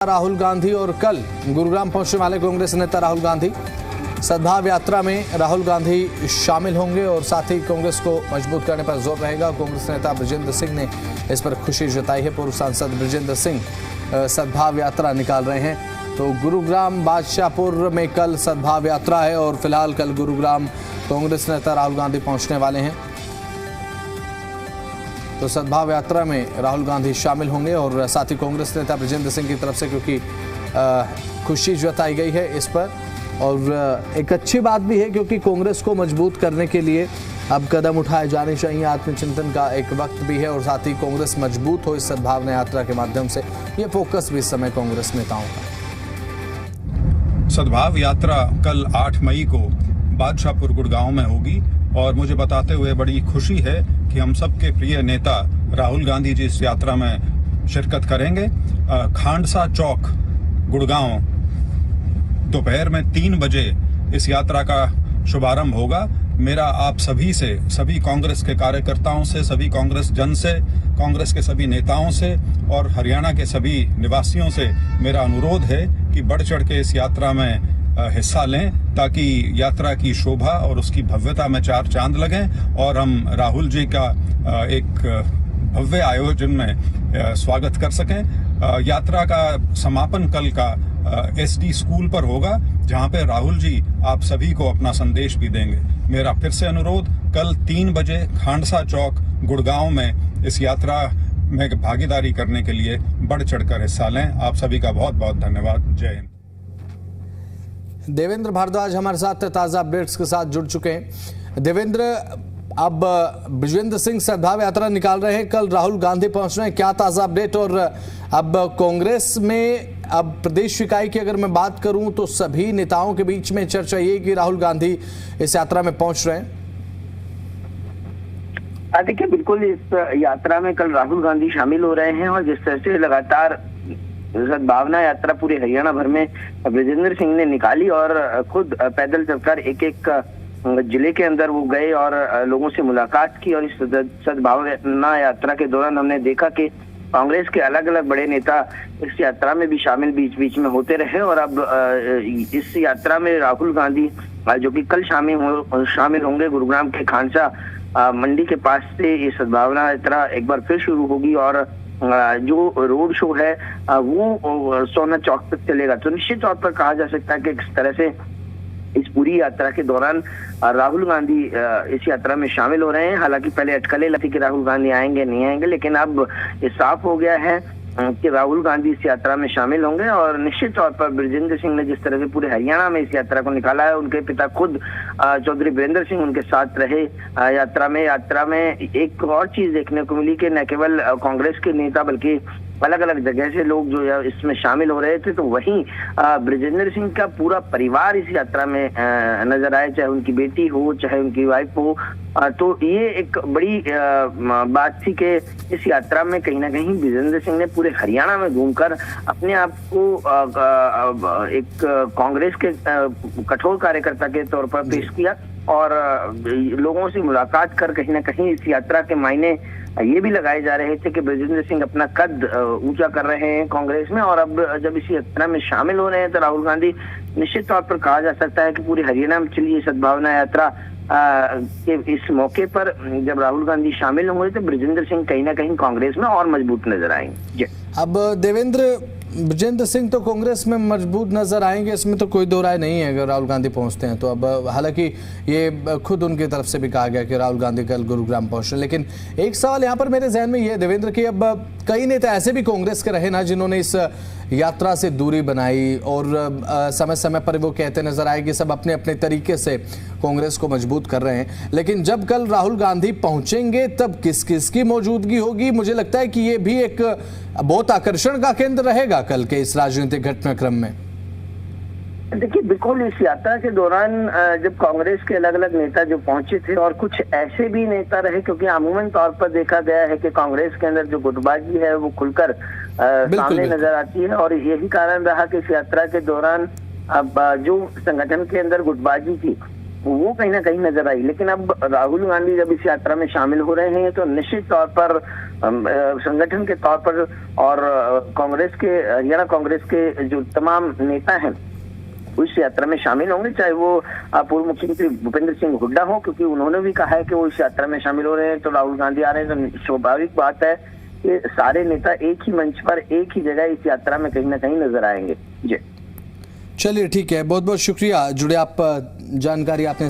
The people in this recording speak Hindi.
राहुल गांधी और कल गुरुग्राम पहुंचने वाले कांग्रेस नेता राहुल गांधी सद्भाव यात्रा में राहुल गांधी शामिल होंगे और साथ ही कांग्रेस को मजबूत करने पर जोर रहेगा। कांग्रेस नेता बृजेंद्र सिंह ने इस पर खुशी जताई है। पूर्व सांसद बृजेंद्र सिंह सद्भाव यात्रा निकाल रहे हैं। तो गुरुग्राम बादशाहपुर में कल सद्भाव यात्रा है और फिलहाल कल गुरुग्राम कांग्रेस नेता राहुल गांधी पहुंचने वाले हैं। तो सद्भाव यात्रा में राहुल गांधी शामिल होंगे और साथ ही कांग्रेस नेता बृजेंद्र सिंह की तरफ से क्योंकि खुशी जताई गई है इस पर, और एक अच्छी बात भी है क्योंकि कांग्रेस को मजबूत करने के लिए अब कदम उठाए जाने चाहिए। आत्मचिंतन का एक वक्त भी है और साथ ही कांग्रेस मजबूत हो इस सद्भावना यात्रा के माध्यम से, ये फोकस भी इस समय कांग्रेस नेताओं का। सद्भाव यात्रा कल 8 मई को बादशाहपुर गुड़गांव में होगी और मुझे बताते हुए बड़ी खुशी है कि हम सबके प्रिय नेता राहुल गांधी जी इस यात्रा में शिरकत करेंगे। खांडसा चौक गुड़गांव दोपहर में 3 बजे इस यात्रा का शुभारंभ होगा। मेरा आप सभी से, सभी कांग्रेस के कार्यकर्ताओं से, सभी कांग्रेस जन से, कांग्रेस के सभी नेताओं से और हरियाणा के सभी निवासियों से मेरा अनुरोध है कि बढ़ चढ़ के इस यात्रा में हिस्सा लें ताकि यात्रा की शोभा और उसकी भव्यता में चार चांद लगें और हम राहुल जी का एक भव्य आयोजन में स्वागत कर सकें। यात्रा का समापन कल का SD स्कूल पर होगा जहां पे राहुल जी आप सभी को अपना संदेश भी देंगे। मेरा फिर से अनुरोध, कल 3 बजे खांडसा चौक गुड़गांव में इस यात्रा में भागीदारी करने के लिए बढ़ चढ़कर हिस्सा लें। आप सभी का बहुत बहुत धन्यवाद। जय हिंद। देवेंद्र भारद्वाज हमारे साथ ताजा अपडेट्स के साथ जुड़ चुके हैं। देवेंद्र, अब बृजेंद्र सिंह सद्भाव यात्रा निकाल रहे हैं, कल राहुल गांधी पहुंच रहे हैं, क्या ताजा अपडेट? और अब कांग्रेस में अब प्रदेश इकाई की अगर मैं बात करूं तो सभी नेताओं के बीच में चर्चा ये कि राहुल गांधी इस यात्रा में पहुंच रहे हैं। देखिए, बिल्कुल इस यात्रा में कल राहुल गांधी शामिल हो रहे हैं और जिस तरह से लगातार सद्भावना यात्रा पूरे हरियाणा भर में बृजेंद्र सिंह ने निकाली और खुद पैदल चलकर एक एक जिले के अंदर वो गए और लोगों से मुलाकात की। और इस सद्भावना यात्रा के दौरान हमने देखा कि कांग्रेस के अलग अलग बड़े नेता इस यात्रा में भी शामिल बीच बीच में होते रहे। और अब इस यात्रा में राहुल गांधी जो कि कल शामिल होंगे गुरुग्राम के खांडसा मंडी के पास से ये सद्भावना यात्रा एक बार फिर शुरू होगी और जो रोड शो है वो सोना चौक तक चलेगा। तो निश्चित तौर पर कहा जा सकता है कि किस तरह से इस पूरी यात्रा के दौरान राहुल गांधी इस यात्रा में शामिल हो रहे हैं। हालांकि पहले अटकलें लगी कि राहुल गांधी आएंगे नहीं आएंगे, लेकिन अब ये साफ हो गया है कि राहुल गांधी इस यात्रा में शामिल होंगे। और निश्चित तौर पर बृजेंद्र सिंह ने जिस तरह से पूरे हरियाणा में इस यात्रा को निकाला है, उनके पिता खुद चौधरी वीरेंद्र सिंह उनके साथ रहे यात्रा में एक और चीज देखने को मिली कि न केवल कांग्रेस के नेता बल्कि अलग अलग जगह से लोग जो इसमें शामिल हो रहे थे। तो वहीं बृजेंद्र सिंह का पूरा परिवार इस यात्रा में नजर आए, चाहे उनकी बेटी हो चाहे उनकी वाइफ हो। तो ये एक बड़ी बात थी कि इस यात्रा में कहीं ना कहीं बृजेंद्र सिंह ने पूरे हरियाणा में घूमकर अपने आप को एक कांग्रेस के कठोर कार्यकर्ता के तौर पर पेश किया और लोगों से मुलाकात कर कहीं ना कहीं इस यात्रा के मायने ये भी लगाए जा रहे थे कि बृजेंद्र सिंह अपना कद ऊंचा कर रहे हैं कांग्रेस में। और अब जब इस यात्रा में शामिल हो रहे हैं तो राहुल गांधी निश्चित तौर पर कहा जा सकता है कि पूरे हरियाणा में चली सद्भावना यात्रा के इस मौके पर जब राहुल गांधी शामिल होंगे तो बृजेंद्र सिंह कहीं ना कहीं कांग्रेस में और मजबूत नजर आएंगे। अब देवेंद्र, बृजेंद्र सिंह तो कांग्रेस में मजबूत नजर आएंगे, इसमें तो कोई दो राय नहीं है अगर राहुल गांधी पहुंचते हैं तो। अब हालांकि ये खुद उनकी तरफ से भी कहा गया कि राहुल गांधी कल गुरुग्राम पहुंच रहे, लेकिन एक सवाल यहाँ पर मेरे जहन में ये है देवेंद्र कि अब कई नेता ऐसे भी कांग्रेस के रहे ना जिन्होंने इस यात्रा से दूरी बनाई और समय समय पर वो कहते नजर आए कि सब अपने अपने तरीके से कांग्रेस को मजबूत कर रहे हैं। लेकिन जब कल राहुल गांधी पहुंचेंगे तब किस किस की मौजूदगी होगी? मुझे लगता है कि ये भी एक बहुत आकर्षण का केंद्र रहेगा कल के इस राजनीतिक घटनाक्रम में। देखिए, बिल्कुल इस यात्रा के दौरान जब कांग्रेस के अलग अलग नेता जो पहुंचे थे और कुछ ऐसे भी नेता रहे, क्योंकि अमूमन तौर पर देखा गया है कि कांग्रेस के अंदर जो गुटबाजी है वो खुलकर सामने नजर आती है। और यही कारण रहा कि इस यात्रा के दौरान अब जो संगठन के अंदर गुटबाजी थी वो कहीं ना कहीं नजर आई। लेकिन अब राहुल गांधी जब इस यात्रा में शामिल हो रहे हैं तो निश्चित तौर पर संगठन के तौर पर और कांग्रेस के, हरियाणा कांग्रेस के जो तमाम नेता हैं उस यात्रा में शामिल होंगे, चाहे वो पूर्व मुख्यमंत्री भूपेंद्र सिंह हुड्डा हो, क्योंकि उन्होंने भी कहा है कि वो इस यात्रा में शामिल हो रहे हैं। तो राहुल गांधी आ रहे हैं, तो स्वाभाविक बात है कि सारे नेता एक ही मंच पर एक ही जगह इस यात्रा में कहीं ना कहीं नजर आएंगे। जी चलिए ठीक है, बहुत बहुत शुक्रिया जुड़े आप, जानकारी आपने